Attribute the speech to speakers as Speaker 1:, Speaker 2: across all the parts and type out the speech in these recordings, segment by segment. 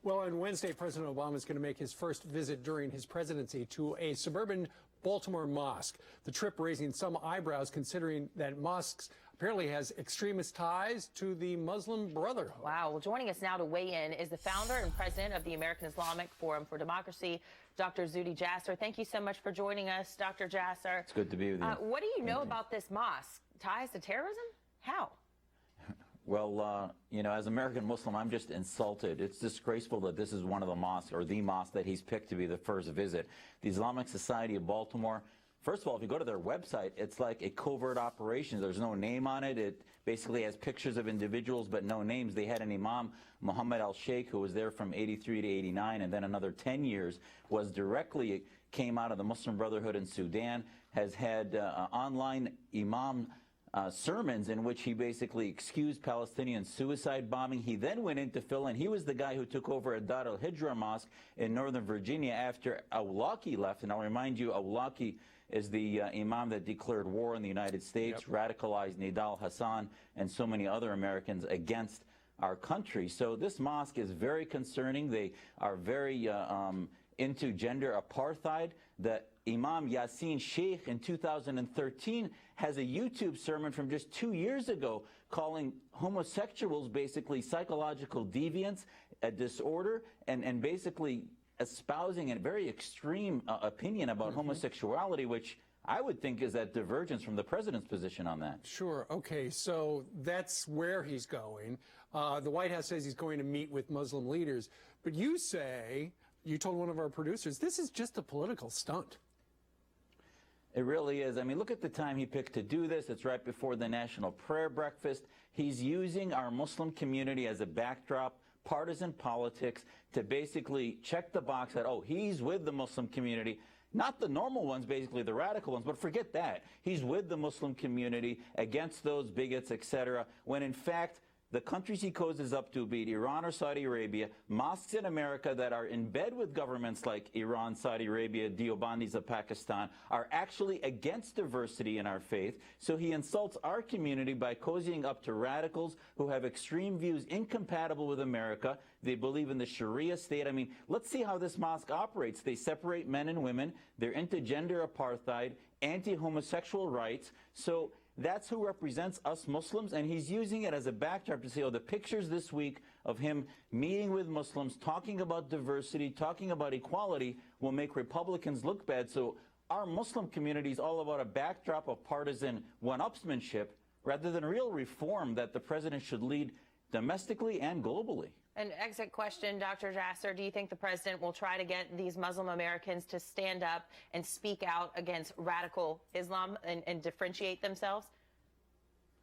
Speaker 1: Well, on Wednesday, President Obama is going to make his first visit during his presidency to a suburban Baltimore mosque. The trip raising some eyebrows considering that mosque apparently has extremist ties to the Muslim Brotherhood.
Speaker 2: Wow. Well, joining us now to weigh in is the founder and president of the American Islamic Forum for Democracy, Dr. Zuhdi Jasser. Thank you so much for joining us, Dr. Jasser.
Speaker 3: It's good to be with you.
Speaker 2: What do you know about this mosque? Ties to terrorism? How?
Speaker 3: Well, you know, as American Muslim, I'm just insulted. It's disgraceful that this is one of the mosques, or the mosque, that he's picked to be the first visit. The Islamic Society of Baltimore, first of all, if you go to their website, it's like a covert operation. There's no name on it. It basically has pictures of individuals but no names. They had an imam, Muhammad al-Sheikh, who was there from 83 to 89, and then another 10 years, came out of the Muslim Brotherhood in Sudan, has had online imam sermons in which he basically excused Palestinian suicide bombing. He then went in to fill in. He was the guy who took over a Dar al-Hijra mosque in Northern Virginia after Awlaki left. And I'll remind you, Awlaki is the imam that declared war in the United States, radicalized Nidal Hassan and so many other Americans against our country. So this mosque is very concerning. They are very into gender apartheid. The Imam Yasin Sheikh in 2013 has a YouTube sermon from just 2 years ago calling homosexuals basically psychological deviants, a disorder, and basically espousing a very extreme opinion about homosexuality, which I would think is that divergence from the president's position on that.
Speaker 1: Sure. Okay, so that's where he's going. The White House says he's going to meet with Muslim leaders. But you say, you told one of our producers, this is just a political stunt.
Speaker 3: It really is. I mean, look at the time he picked to do this. It's right before the National Prayer Breakfast. He's using our Muslim community as a backdrop, partisan politics, to basically check the box that, oh, he's with the Muslim community. Not the normal ones, basically the radical ones, but forget that. He's with the Muslim community, against those bigots, etc., when in fact the countries he closes up to, be it Iran or Saudi Arabia, mosques in America that are in bed with governments like Iran, Saudi Arabia, Deobandis of Pakistan, are actually against diversity in our faith. So he insults our community by cozying up to radicals who have extreme views incompatible with America. They believe in the Sharia state. I mean, let's see how this mosque operates. They separate men and women. They're into gender apartheid, anti-homosexual rights. So that's who represents us Muslims, and he's using it as a backdrop to say, oh, the pictures this week of him meeting with Muslims, talking about diversity, talking about equality, will make Republicans look bad. So our Muslim community is all about a backdrop of partisan one-upsmanship rather than real reform that the president should lead domestically and globally.
Speaker 2: An exit question, Dr. Jasser. Do you think the president will try to get these Muslim Americans to stand up and speak out against radical Islam and differentiate themselves?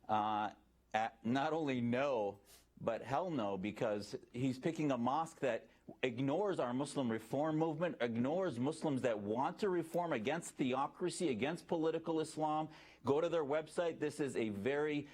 Speaker 3: Not only no, but hell no, because he's picking a mosque that ignores our Muslim reform movement, ignores Muslims that want to reform, against theocracy, against political Islam. Go to their website. This is a very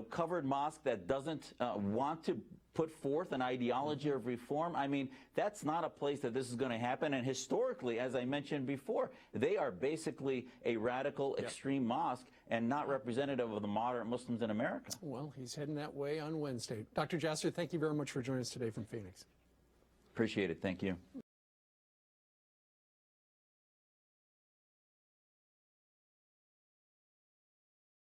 Speaker 3: covered mosque that doesn't want to put forth an ideology of reform. I mean, that's not a place that this is going to happen. And historically, as I mentioned before, they are basically a radical, extreme mosque and not representative of the moderate Muslims in America.
Speaker 1: Well, he's heading that way on Wednesday. Dr. Jasser, thank you very much for joining us today from Phoenix.
Speaker 3: Appreciate it. Thank you.